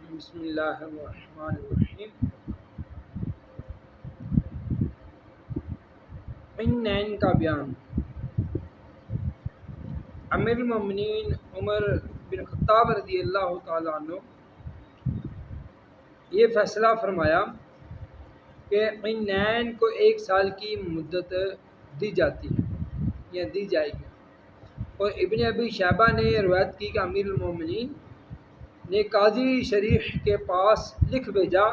بسم اللہ الرحمن الرحیم۔ نین کا بیان۔ امیر المومنین عمر بن خطاب رضی اللہ تعالیٰ عنہ یہ فیصلہ فرمایا کہ نین کو 1 سال کی مدت دی جاتی ہے یا دی جائے گی، اور ابن ابی شیبہ نے روایت کی کہ امیر المومنین نے قاضی شریح کے پاس لکھ بھیجا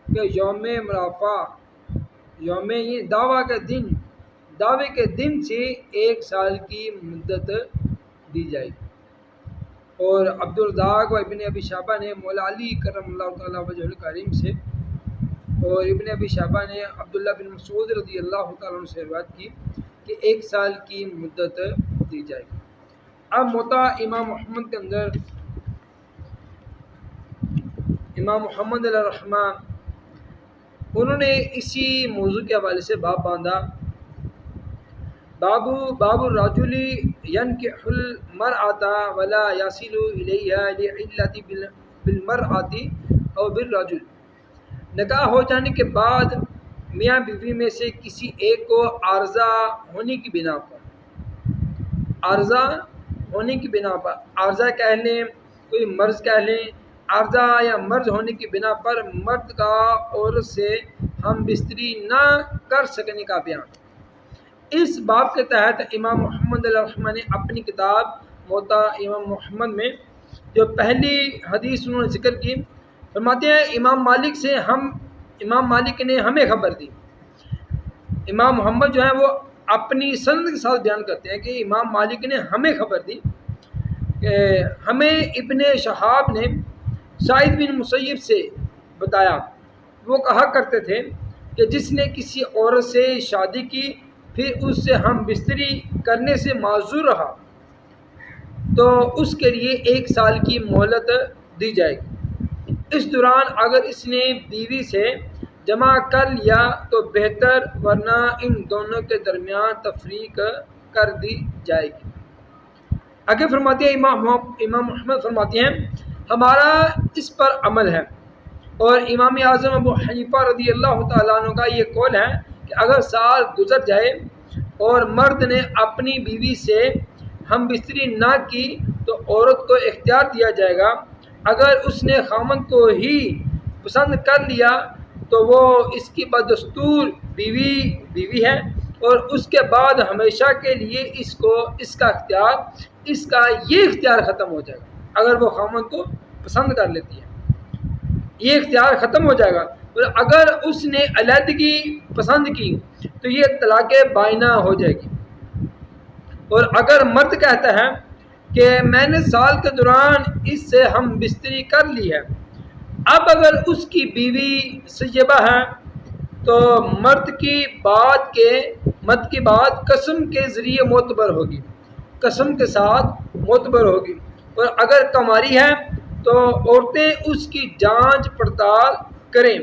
کہ یوم مرافع، یوم یہ دعوے کے دن سے 1 سال کی مدت دی جائے گی۔ اور عبدالرزاق و ابن ابی شیبہ نے مولا علی کرم اللہ تعالیٰ وجہ الکریم سے، اور ابن ابی شیبہ نے عبداللہ بن مسعود رضی اللہ تعالیٰ عنہ سے روایت کی کہ 1 سال کی مدت دی جائے گی۔ اب موطا امام محمد کے اندر امام محمد علیہ الرحمہ انہوں نے اسی موضوع کے حوالے سے باب باندھا، باب الرجل ينكح المرأة ولا يصل إليها لعلة بالمرأة او بالرجل۔ نکاح ہو جانے کے بعد میاں بیوی میں سے کسی ایک کو عارضہ ہونے کی بنا پر عارضہ کہہ لیں، کوئی مرض کہہ لیں، عارضہ یا مرض ہونے کی بنا پر مرد کا عورت سے ہم بستری نہ کر سکنے کا بیان۔ اس باب کے تحت امام محمد علیہ الرحمہ نے اپنی کتاب موطا امام محمد میں جو پہلی حدیث انہوں نے ذکر کی، فرماتے ہیں امام مالک نے ہمیں خبر دی۔ امام محمد جو ہیں وہ اپنی سند کے ساتھ بیان کرتے ہیں کہ امام مالک نے ہمیں خبر دی کہ ہمیں ابن شہاب نے سعید بن مسیب سے بتایا، وہ کہا کرتے تھے کہ جس نے کسی عورت سے شادی کی پھر اس سے ہم بستری کرنے سے معذور رہا تو اس کے لیے 1 سال کی مہلت دی جائے گی۔ اس دوران اگر اس نے بیوی سے جمع کر لیا تو بہتر، ورنہ ان دونوں کے درمیان تفریق کر دی جائے گی۔ آگے فرماتے ہیں امام محمد فرماتے ہیں ہمارا اس پر عمل ہے، اور امام اعظم ابو حنیفہ رضی اللہ تعالیٰ عنہ کا یہ قول ہے کہ اگر سال گزر جائے اور مرد نے اپنی بیوی سے ہم بستری نہ کی تو عورت کو اختیار دیا جائے گا، اگر اس نے خامند کو ہی پسند کر لیا تو وہ اس کی بدستور بیوی ہے، اور اس کے بعد ہمیشہ کے لیے اس کا یہ اختیار ختم ہو جائے گا۔ اگر وہ خامند کو پسند کر لیتی ہے یہ اختیار ختم ہو جائے گا، اور اگر اس نے علیحدگی پسند کی تو یہ طلاق بائنہ ہو جائے گی۔ اور اگر مرد کہتا ہے کہ میں نے سال کے دوران اس سے ہم بستری کر لی ہے، اب اگر اس کی بیوی سیبہ ہے تو مرد کی بات قسم کے ذریعے معتبر ہوگی، قسم کے ساتھ معتبر ہوگی، اور اگر کماری ہے تو عورتیں اس کی جانچ پڑتال کریں،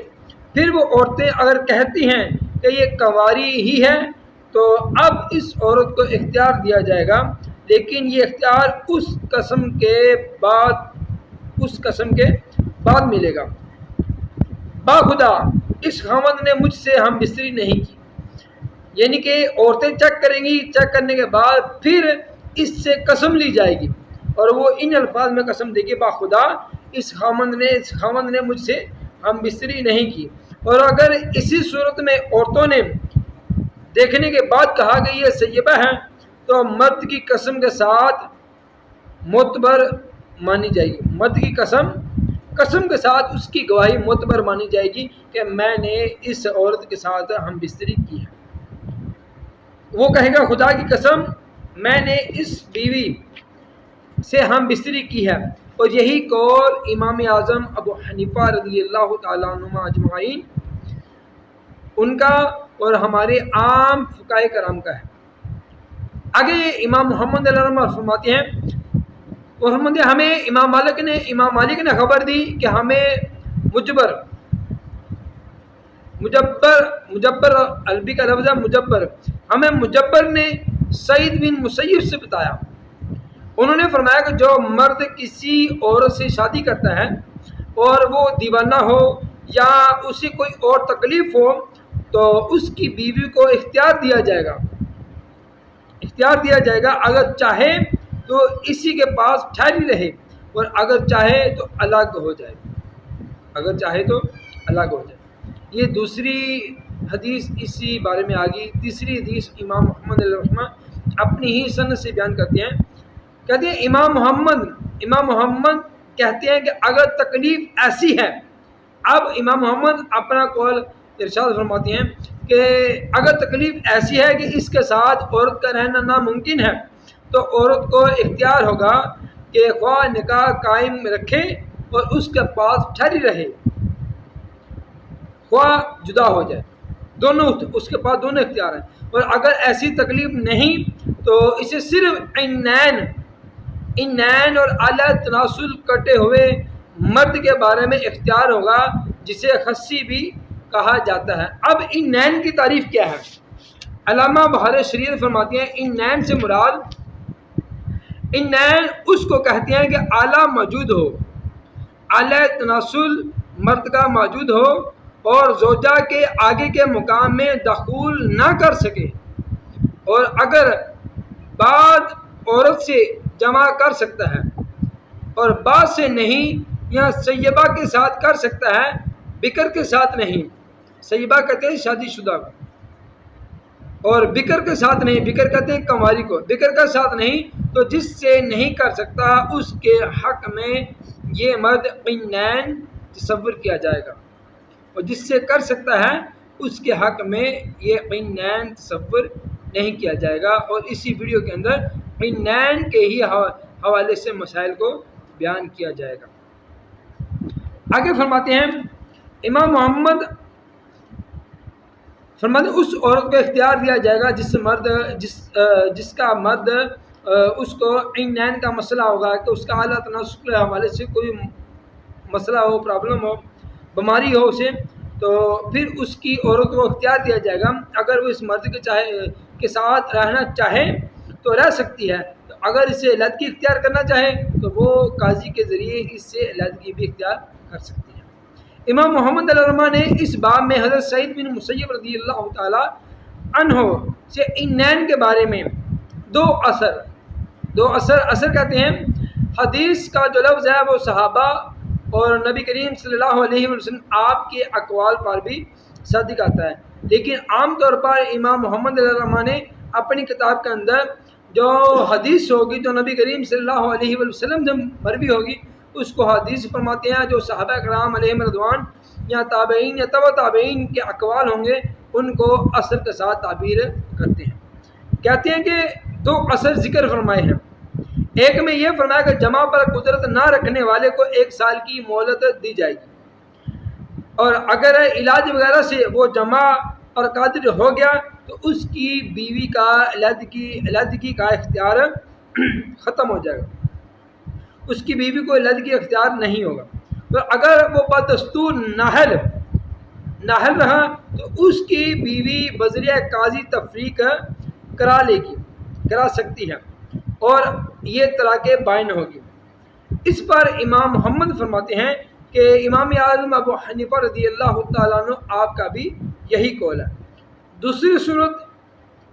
پھر وہ عورتیں اگر کہتی ہیں کہ یہ کنواری ہی ہے تو اب اس عورت کو اختیار دیا جائے گا، لیکن یہ اختیار اس قسم کے بعد ملے گا۔ باخدا اس خامد نے مجھ سے ہم بستری نہیں کی، یعنی کہ عورتیں چیک کریں گی، چیک کرنے کے بعد پھر اس سے قسم لی جائے گی، اور وہ ان الفاظ میں قسم دے گی باخدا اس خامد نے مجھ سے ہم بستری نہیں کی۔ اور اگر اسی صورت میں عورتوں نے دیکھنے کے بعد کہا کہ یہ سیبہ ہے تو مرد کی قسم کے ساتھ معتبر مانی جائے گی، مرد کی قسم کے ساتھ اس کی گواہی معتبر مانی جائے گی کہ میں نے اس عورت کے ساتھ ہم بستری کی ہے۔ وہ کہے گا خدا کی قسم میں نے اس بیوی سے ہم بستری کی ہے، اور یہی قول امام اعظم ابو حنیفہ رضی اللہ تعالیٰ عنہ اجمعین ان کا اور ہمارے عام فقہاء کرام کا ہے۔ آگے امام محمد علیہ الرحمہ فرماتے ہیں ہمیں امام مالک نے خبر دی کہ ہمیں مجبر عربی کا لفظ ہے مجبر، ہمیں مجبر نے سعید بن مسیب سے بتایا، انہوں نے فرمایا کہ جو مرد کسی عورت سے شادی کرتا ہے اور وہ دیوانہ ہو یا اسے کوئی اور تکلیف ہو تو اس کی بیوی کو اختیار دیا جائے گا، اختیار دیا جائے گا، اگر چاہے تو اسی کے پاس ٹھہری رہے اور اگر چاہے تو الگ ہو جائے، اگر چاہے تو الگ ہو جائے۔ یہ دوسری حدیث اسی بارے میں آ گئی۔ تیسری حدیث امام محمد علیہ الرحمہ اپنی ہی سند سے بیان کرتے ہیں، کہتے ہیں امام محمد کہتے ہیں کہ اگر تکلیف ایسی ہے، اب امام محمد اپنا قول ارشاد فرماتے ہیں کہ اگر تکلیف ایسی ہے کہ اس کے ساتھ عورت کا رہنا ناممکن ہے تو عورت کو اختیار ہوگا کہ خواہ نکاح قائم رکھے اور اس کے پاس ٹھہری رہے، خواہ جدا ہو جائے، دونوں اس کے پاس دونوں اختیار ہیں۔ اور اگر ایسی تکلیف نہیں تو اسے صرف انین اور اعلی تناسل کٹے ہوئے مرد کے بارے میں اختیار ہوگا جسے خصی بھی کہا جاتا ہے۔ اب انین کی تعریف کیا ہے؟ علامہ بہار شریعت فرماتے ہیں انین سے مراد انین اس کو کہتے ہیں کہ اعلیٰ موجود ہو، اعلی تناسل مرد کا موجود ہو اور زوجہ کے آگے کے مقام میں دخول نہ کر سکے، اور اگر بعد عورت سے جمع کر سکتا ہے اور بعد سے نہیں، یا سیبہ کے ساتھ کر سکتا ہے، بکر کے ساتھ نہیں، سیبہ کہتے ہیں شادی شدہ کو، اور بکر کے ساتھ نہیں، بکر کہتے ہیں کنواری کو، بکر کے ساتھ نہیں تو جس سے نہیں کر سکتا اس کے حق میں یہ مرد قنین تصور کیا جائے گا، اور جس سے کر سکتا ہے اس کے حق میں یہ قنین تصور نہیں کیا جائے گا۔ اور اسی ویڈیو کے اندر قنین کے ہی حوالے سے مسائل کو بیان کیا جائے گا۔ آگے فرماتے ہیں امام محمد فرماتے ہیں اس عورت کو اختیار دیا جائے گا جس کا مرد اس کو قنین کا مسئلہ ہوگا کہ اس کا اعلیٰ تناسل کے حوالے سے کوئی مسئلہ ہو، پرابلم ہو، بیماری ہو اسے، تو پھر اس کی عورت کو اختیار دیا جائے گا، اگر وہ اس مرد کے ساتھ رہنا چاہے تو رہ سکتی ہے، اگر اسے علیحدگی اختیار کرنا چاہے تو وہ قاضی کے ذریعے اس سے علیحدگی بھی اختیار کر سکتی ہے۔ امام محمد علیہ الرحمہ نے اس باب میں حضرت سعید بن مسیب رضی اللہ تعالی عنہ سے انین کے بارے میں دو اثر کہتے ہیں۔ حدیث کا جو لفظ ہے وہ صحابہ اور نبی کریم صلی اللہ علیہ وسلم آپ کے اقوال پر بھی صادق آتا ہے، لیکن عام طور پر امام محمد علیہ الرحمہ نے اپنی کتاب کے اندر جو حدیث ہوگی، جو نبی کریم صلی اللہ علیہ وسلم سے مروی ہوگی، اس کو حدیث فرماتے ہیں۔ جو صحابہ کرام علیہم رضوان یا تابعین یا تبع تابعین کے اقوال ہوں گے ان کو اثر کے ساتھ تعبیر کرتے ہیں۔ کہتے ہیں کہ دو اثر ذکر فرمائے ہیں، ایک میں یہ فرمایا کہ جمع پر قدرت نہ رکھنے والے کو 1 سال کی مہلت دی جائے گی، اور اگر علاج وغیرہ سے وہ جمع اور قادر ہو گیا تو اس کی بیوی کا علیحدگی کا اختیار ختم ہو جائے گا، اس کی بیوی کو علیحدگی اختیار نہیں ہوگا، اور اگر وہ بدستور نااہل رہا تو اس کی بیوی بذریعہ قاضی تفریق کرا سکتی ہے اور یہ طلاق بائن ہوگی۔ اس پر امام محمد فرماتے ہیں کہ امام اعظم ابو حنیفہ رضی اللہ تعالیٰ عنہ آپ کا بھی یہی قول ہے۔ دوسری صورت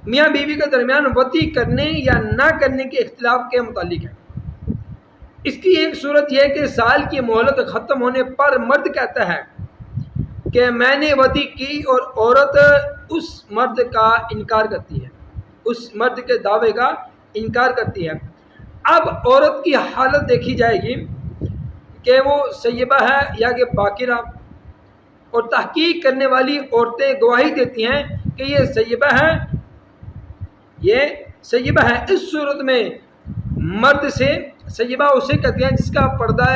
میاں بیوی کے درمیان وطی کرنے یا نہ کرنے کے اختلاف کے متعلق ہے۔ اس کی ایک صورت یہ ہے کہ سال کی مہلت ختم ہونے پر مرد کہتا ہے کہ میں نے وطی کی، اور عورت اس مرد کا انکار کرتی ہے، اس مرد کے دعوے کا انکار کرتی ہے۔ اب عورت کی حالت دیکھی جائے گی کہ وہ سیبہ ہے یا کہ باکرہ، اور تحقیق کرنے والی عورتیں گواہی دیتی ہیں کہ یہ سیبہ ہے، یہ سیبہ ہے۔ اس صورت میں مرد سے سیبہ اسے کہتے ہیں جس کا پردہ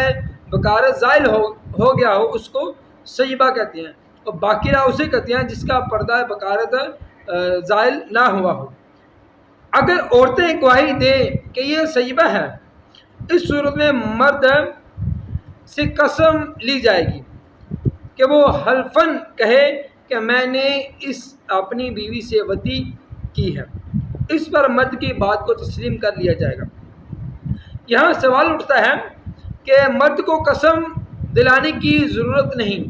بکارت زائل ہو گیا ہو، اس کو سیبہ کہتے ہیں، اور باکرہ اسے کہتے ہیں جس کا پردہ بکارت زائل نہ ہوا ہو۔ اگر عورتیں گواہی دیں کہ یہ سیبہ ہے، اس صورت میں مرد سے قسم لی جائے گی کہ وہ حلفاً کہے کہ میں نے اپنی بیوی سے وطی کی ہے، اس پر مرد کی بات کو تسلیم کر لیا جائے گا۔ یہاں سوال اٹھتا ہے کہ مرد کو قسم دلانے کی ضرورت نہیں۔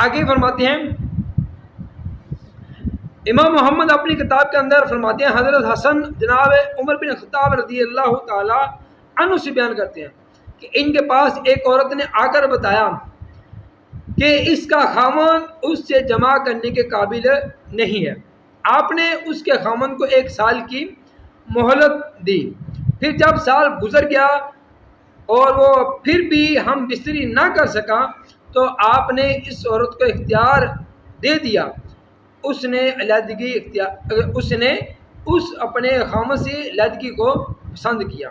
آگے فرماتے ہیں امام محمد اپنی کتاب کے اندر فرماتے ہیں، حضرت حسن جناب عمر بن خطاب رضی اللہ تعالی عنہ سے بیان کرتے ہیں کہ ان کے پاس ایک عورت نے آ کر بتایا کہ اس کا خاوند اس سے جمع کرنے کے قابل نہیں ہے۔ آپ نے اس کے خاوند کو 1 سال کی مہلت دی۔ پھر جب سال گزر گیا اور وہ پھر بھی ہم بستری نہ کر سکا تو آپ نے اس عورت کو اختیار دے دیا۔ اس نے اس اپنے خاوند سے علیحدگی کو پسند کیا،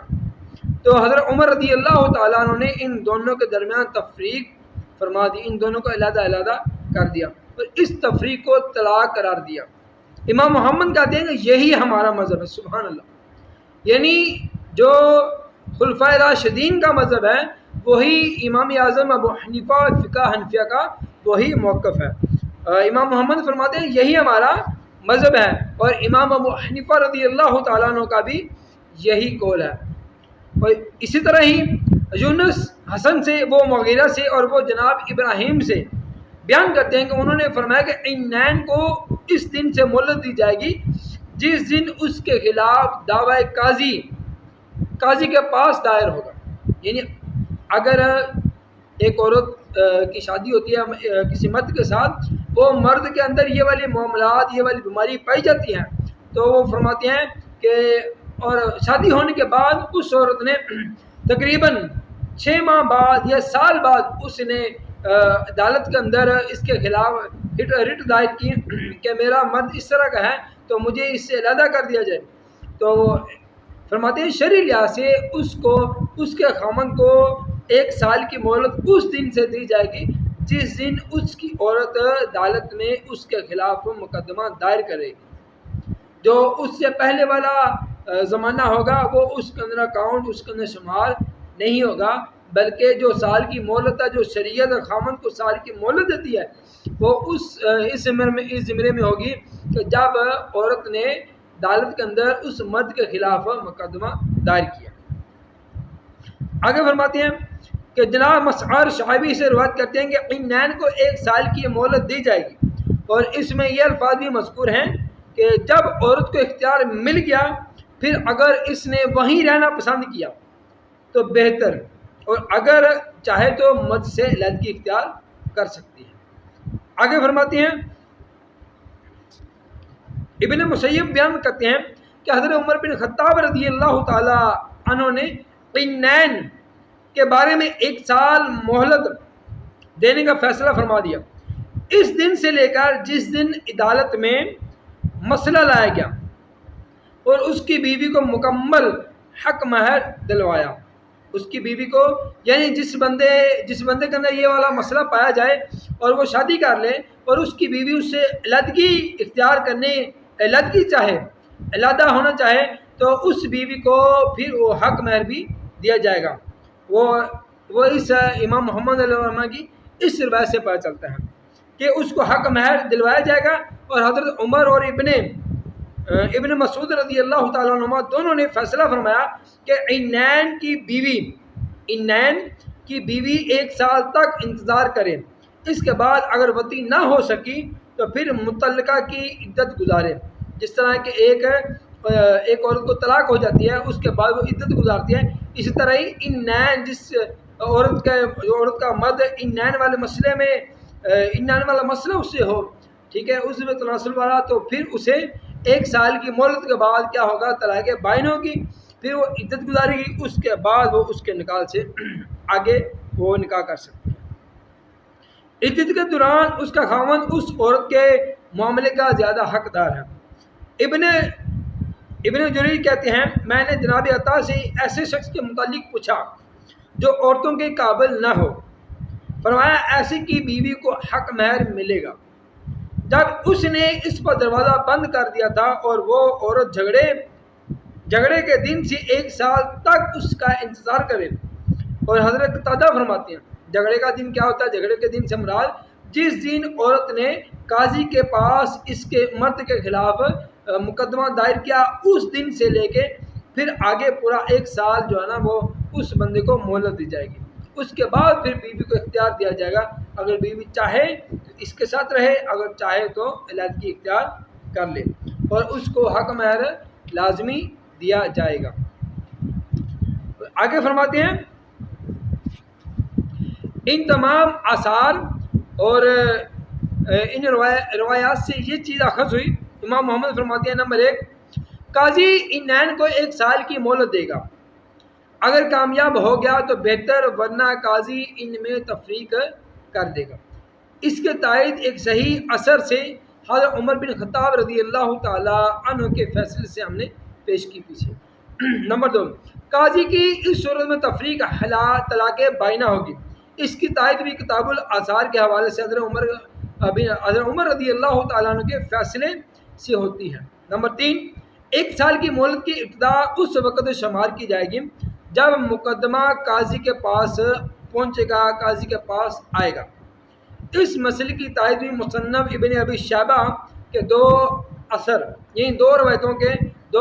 تو حضرت عمر رضی اللہ تعالیٰ عنہ نے ان دونوں کے درمیان تفریق فرما دی، ان دونوں کو علیحدہ علیحدہ کر دیا اور اس تفریق کو طلاق قرار دیا۔ امام محمد کہتے ہیں کہ یہی ہمارا مذہب ہے۔ سبحان اللہ، یعنی جو خلفائے راشدین کا مذہب ہے وہی امام اعظم ابو حنیفہ فقہ حنفیہ کا وہی موقف ہے۔ امام محمد فرماتے ہیں یہی ہمارا مذہب ہے، اور امام ابو حنیفہ رضی اللہ تعالیٰ عنہ کا بھی یہی قول ہے۔ اور اسی طرح ہی یونس حسن سے، وہ مغیرہ سے اور وہ جناب ابراہیم سے بیان کرتے ہیں کہ انہوں نے فرمایا کہ عینین کو اس دن سے مہلت دی جائے گی جس دن اس کے خلاف دعوی قاضی کے پاس دائر ہوگا۔ یعنی اگر ایک عورت کی شادی ہوتی ہے کسی مرد کے ساتھ، وہ مرد کے اندر یہ والی معاملات، یہ والی بیماری پائی جاتی ہیں، تو وہ فرماتے ہیں کہ اور شادی ہونے کے بعد اس عورت نے تقریباً 6 ماہ بعد یا سال بعد اس نے عدالت کے اندر اس کے خلاف رٹ دائر کی کہ میرا مرد اس طرح کا ہے تو مجھے اس سے علیحدہ کر دیا جائے، تو فرماتے ہیں شرعی لحاظ سے اس کے خاوند کو 1 سال کی مہلت اس دن سے دی جائے گی جس دن اس کی عورت عدالت میں اس کے خلاف مقدمہ دائر کرے گی۔ جو اس سے پہلے والا زمانہ ہوگا وہ اس کے اندر اکاؤنٹ، اس کے اندر شمار نہیں ہوگا، بلکہ جو سال کی مہلت ہے، جو شریعت اور خاوند کو سال کی مہلت دیتی ہے، وہ اس زمرے میں ہوگی کہ جب عورت نے عدالت کے اندر اس مرد کے خلاف مقدمہ دائر کیا۔ آگے فرماتے ہیں کہ جناب مسعر شعیبی سے روایت کرتے ہیں کہ عینین کو 1 سال کی مہلت دی جائے گی، اور اس میں یہ الفاظ بھی مذکور ہیں کہ جب عورت کو اختیار مل گیا پھر اگر اس نے وہیں رہنا پسند کیا تو بہتر، اور اگر چاہے تو مرد سے علیحدگی اختیار کر سکتی ہے۔ آگے فرماتے ہیں ابن مسیب بیان کرتے ہیں کہ حضرت عمر بن خطاب رضی اللہ تعالی عنہ نے عینین کے بارے میں 1 سال مہلت دینے کا فیصلہ فرما دیا، اس دن سے لے کر جس دن عدالت میں مسئلہ لایا گیا اور اس کی بیوی کو مکمل حق مہر دلوایا۔ اس کی بیوی کو، یعنی جس بندے کے اندر یہ والا مسئلہ پایا جائے اور وہ شادی کر لے اور اس کی بیوی اس سے علیحدگی اختیار کرنے، علیحدگی چاہے، علیحدہ ہونا چاہے، تو اس بیوی کو پھر وہ حق مہر بھی دیا جائے گا۔ وہ اس امام محمد علیہ السلام کی اس روایت سے پتہ چلتا ہے کہ اس کو حق مہر دلوایا جائے گا۔ اور حضرت عمر اور ابن مسعود رضی اللہ تعالیٰ عنہ دونوں نے فیصلہ فرمایا کہ عینین کی بیوی 1 سال تک انتظار کرے، اس کے بعد اگر وطی نہ ہو سکی تو پھر متعلقہ کی عدت گزارے۔ جس طرح کہ ایک عورت کو طلاق ہو جاتی ہے اس کے بعد وہ عدت گزارتی ہے، اسی طرح ہی عینین جس عورت کا مرد عینین والے مسئلے میں عینین والا مسئلہ اس سے ہو، ٹھیک ہے، اس میں تناسل والا، تو پھر اسے 1 سال کی مہلت کے بعد کیا ہوگا، طلاق بائن ہوگی، پھر وہ عدت گزارے گی، اس کے بعد وہ اس کے نکاح سے آگے وہ نکاح کر سکتی ہے۔ عدت کے دوران اس کا خاوند اس عورت کے معاملے کا زیادہ حقدار ہے۔ ابن جریر کہتے ہیں میں نے جناب عطا سے ایسے شخص کے متعلق پوچھا جو عورتوں کے قابل نہ ہو، فرمایا ایسی کی بیوی کو حق مہر ملے گا۔ جب اس نے اس پر دروازہ بند کر دیا تھا اور وہ عورت جھگڑے کے دن سے 1 سال تک اس کا انتظار کرے، اور حضرت قتادہ فرماتے ہیں جھگڑے کا دن کیا ہوتا ہے، جھگڑے کے دن سے مراد جس دن عورت نے قاضی کے پاس اس کے مرد کے خلاف مقدمہ دائر کیا، اس دن سے لے کے پھر آگے پورا 1 سال جو ہے نا وہ اس بندے کو مہلت دی جائے گی. اس کے بعد پھر بیوی کو اختیار دیا جائے گا. اگر بیوی چاہے تو اس کے ساتھ رہے، اگر چاہے تو علیحدگی اختیار کر لے، اور اس کو حق مہر لازمی دیا جائے گا. آگے فرماتے ہیں ان تمام آثار اور ان روایات سے یہ چیز اخذ ہوئی. امام محمد فرماتے ہیں نمبر 1، قاضی ان نین کو 1 سال کی مہلت دے گا. اگر کامیاب ہو گیا تو بہتر، ورنہ قاضی ان میں تفریق کر دے گا. اس کے تائید ایک صحیح اثر سے حضرت عمر بن خطاب رضی اللہ تعالی عنہ کے فیصلے سے ہم نے پیش کی پیچھے. نمبر 2، قاضی کی اس صورت میں تفریق طلاق بائنہ ہوگی. اس کی تائید بھی کتاب الاثار کے حوالے سے حضرت عمر رضی اللہ تعالیٰ عنہ کے فیصلے سے ہوتی ہے. نمبر 3، 1 سال کی مہلت کی ابتدا اس وقت شمار کی جائے گی جب مقدمہ قاضی کے پاس پہنچے گا، قاضی کے پاس آئے گا. اس مسئلے کی تائید بھی مصنف ابن ابی شیبہ کے 2 اثر، یعنی 2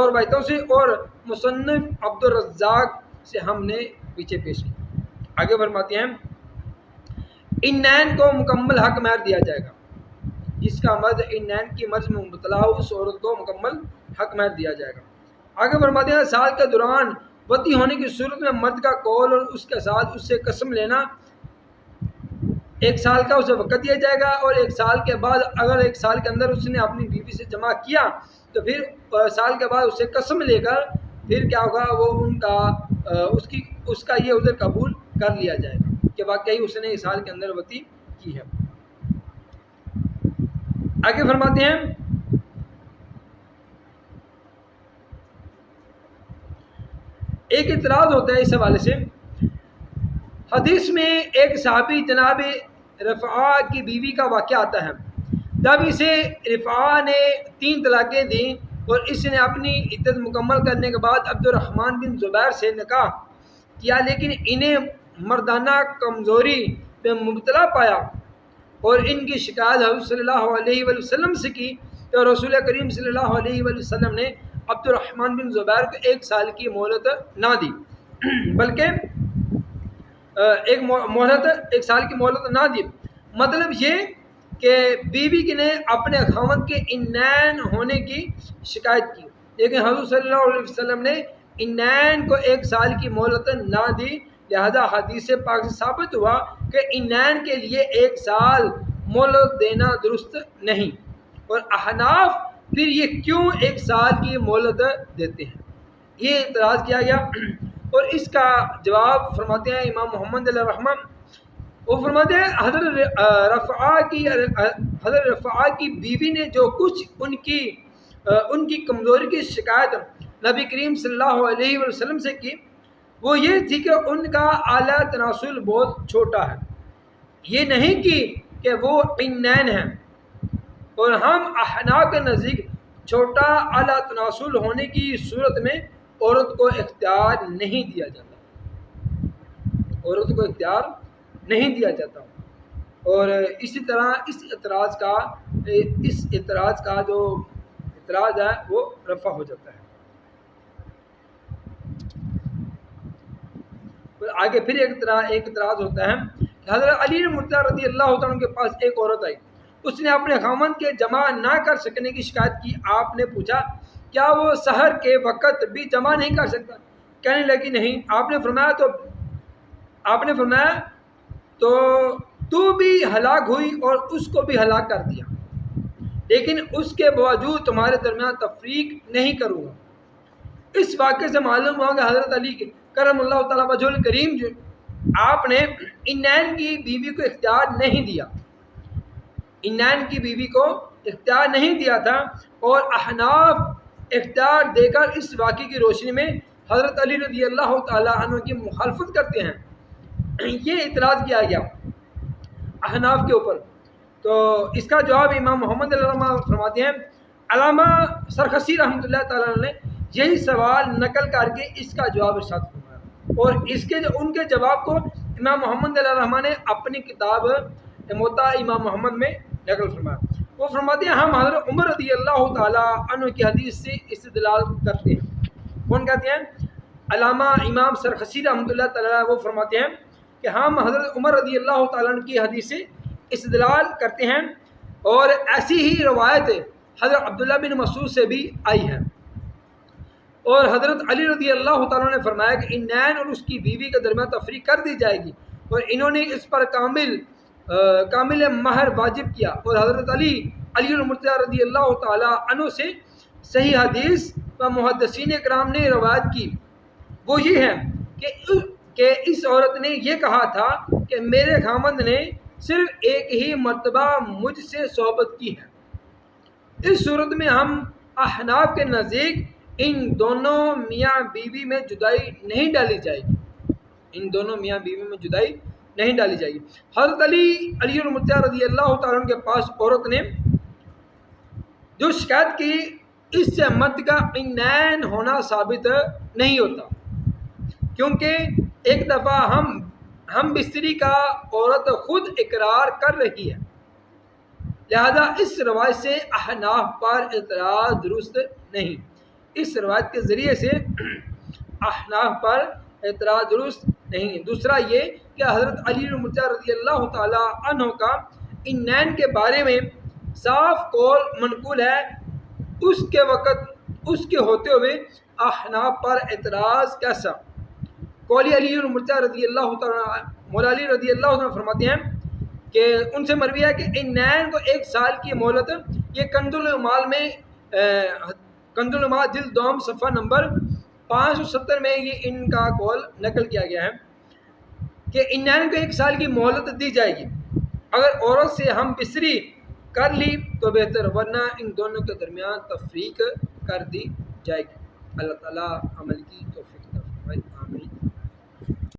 روایتوں سے اور مصنف عبدالرزاق سے ہم نے پیچھے پیش کی. آگے فرماتے ہیں ان نین کو مکمل حق مہر دیا جائے گا. جس کا مرد ان نین کی مرض میں مبتلا ہو اس عورت کو مکمل حق مہر دیا جائے گا. آگے فرماتے ہیں سال کے دوران وطی ہونے کی صورت میں مرد کا قول اور اس کے ساتھ اس سے قسم لینا 1 سال کا اسے وقت دیا جائے گا، اور 1 سال کے بعد اگر 1 سال کے اندر اس نے اپنی بیوی سے جمع کیا تو پھر سال کے بعد اس سے قسم لے کر پھر کیا ہوگا، وہ ان کا اس کا یہ عذر قبول کر لیا جائے گا کہ واقعی اس نے 1 سال کے اندر وطی کی ہے. آگے فرماتے ہیں ایک اعتراض ہوتا ہے اس حوالے سے. حدیث میں ایک صحابی جناب رفاعہ کی بیوی کا واقعہ آتا ہے. جب اسے رفاعہ نے 3 طلاقیں دیں اور اس نے اپنی عدت مکمل کرنے کے بعد عبد الرحمن بن زبیر سے نکاح کیا، لیکن انہیں مردانہ کمزوری پہ مبتلا پایا اور ان کی شکایت حضرت صلی اللہ علیہ وآلہ وسلم سے کی تو رسول کریم صلی اللہ علیہ وآلہ وسلم نے عبد الرحمن بن زبیر کو 1 سال کی مہلت نہ دی، بلکہ ایک سال کی مہلت نہ دی. مطلب یہ کہ بیوی نے اپنے خاوند کے انین ہونے کی شکایت کی، لیکن حضور صلی اللہ علیہ وسلم نے انین کو 1 سال کی مہلت نہ دی. لہذا حدیث پاک سے ثابت ہوا کہ انین کے لیے 1 سال مہلت دینا درست نہیں. اور احناف پھر یہ کیوں 1 سال کی مہلت دیتے ہیں، یہ اعتراض کیا گیا. اور اس کا جواب فرماتے ہیں امام محمد علیہ الرحمہ، وہ فرماتے ہیں حضرت رفاعہ کی بیوی نے جو کچھ ان کی کمزوری کی شکایت نبی کریم صلی اللہ علیہ وسلم سے کی وہ یہ تھی کہ ان کا اعلیٰ تناسل بہت چھوٹا ہے، یہ نہیں کہ وہ انین ہیں. اور ہم احناف کے نزدیک چھوٹا اعلیٰ تناسل ہونے کی صورت میں عورت کو اختیار نہیں دیا جاتا، عورت کو اختیار نہیں دیا جاتا. اور اسی طرح اس اعتراض کا جو اعتراض ہے وہ رفع ہو جاتا ہے. آگے پھر ایک اعتراض ہوتا ہے کہ حضرت علی مرتضیٰ رضی اللہ تعالیٰ کے پاس ایک عورت آئی، اس نے اپنے خاوند کے جمع نہ کر سکنے کی شکایت کی. آپ نے پوچھا کیا وہ سحر کے وقت بھی جمع نہیں کر سکتا؟ کہنے لگی نہیں. آپ نے فرمایا تو بھی ہلاک ہوئی اور اس کو بھی ہلاک کر دیا، لیکن اس کے باوجود تمہارے درمیان تفریق نہیں کروں گا. اس واقعے سے معلوم ہوا کہ حضرت علی کے کرم اللہ تعالیٰ وجہ الکریم جو آپ نے انین کی بیوی کو اختیار نہیں دیا، انین کی بیوی کو اختیار نہیں دیا تھا. اور احناف اختیار دے کر اس واقعے کی روشنی میں حضرت علی رضی اللہ تعالیٰ عنہ کی مخالفت کرتے ہیں. یہ اعتراض کیا گیا احناف کے اوپر. تو اس کا جواب امام محمد علیہ الرحمہ فرماتے ہیں علامہ سرخسی رحمۃ اللہ تعالیٰ نے یہی سوال نقل کر کے اس کا جواب ارشاد فرمایا، اور ان کے جواب کو امام محمد علیہ الرحمہ نے اپنی کتاب موطا امام محمد میں نقل فرمایا. وہ فرماتے ہیں ہم حضرت عمر رضی اللہ تعالیٰ عنہ کی حدیث سے استدلال کرتے ہیں. کون کہتے ہیں؟ علامہ امام سرخسی رحمۃ اللہ تعالیٰ وہ فرماتے ہیں کہ ہم حضرت عمر رضی اللہ تعالیٰ عنہ کی حدیث سے استدلال کرتے ہیں، اور ایسی ہی روایت حضرت عبداللہ بن مسعود سے بھی آئی ہے، اور حضرت علی رضی اللہ تعالیٰ نے فرمایا کہ انین اور اس کی بیوی کے درمیان تفریق کر دی جائے گی، اور انہوں نے اس پر کامل مہر واجب کیا۔ اور حضرت علی المرتضیٰ رضی اللہ تعالیٰ عنہ سے صحیح حدیث و محدثین کرام نے روایت کی، وہ یہ ہے کہ اس عورت نے یہ کہا تھا کہ میرے خامند نے صرف ایک ہی مرتبہ مجھ سے صحبت کی ہے۔ اس صورت میں ہم احناف کے نزدیک ان دونوں میاں بیوی میں جدائی نہیں ڈالی جائے گی، ان دونوں میاں بیوی میں جدائی نہیں ڈالی جائے گی۔ حضرت علی المرتضیٰ رضی اللہ تعالیٰ عنہ کے پاس عورت نے جو شکایت کی، اس سے مرد کا انین ہونا ثابت نہیں ہوتا، کیونکہ ایک دفعہ ہم بستری کا عورت خود اقرار کر رہی ہے، لہذا اس روایت سے احناف پر اعتراض درست نہیں، اس روایت کے ذریعے سے احناف پر اعتراض درست نہیں۔ دوسرا یہ کہ حضرت علی المرتضیٰ رضی اللہ تعالیٰ عنہ کا انین کے بارے میں صاف قول منقول ہے، اس کے ہوتے ہوئے احناف پر اعتراض کیسا؟ قولی علی المرتضیٰ رضی اللہ تعالیٰ، مولا علی رضی اللہ تعالیٰ فرماتے ہیں کہ ان سے مروی ہے کہ انین کو 1 سال کی مہلت، یہ کنز العمال جلد 2 صفحہ نمبر 570 میں یہ ان کا قول نقل کیا گیا ہے کہ انین کو 1 سال کی مہلت دی جائے گی، اگر عورت سے ہم بستری کر لی تو بہتر، ورنہ ان دونوں کے درمیان تفریق کر دی جائے گی۔ اللہ تعالیٰ عمل کی توفیق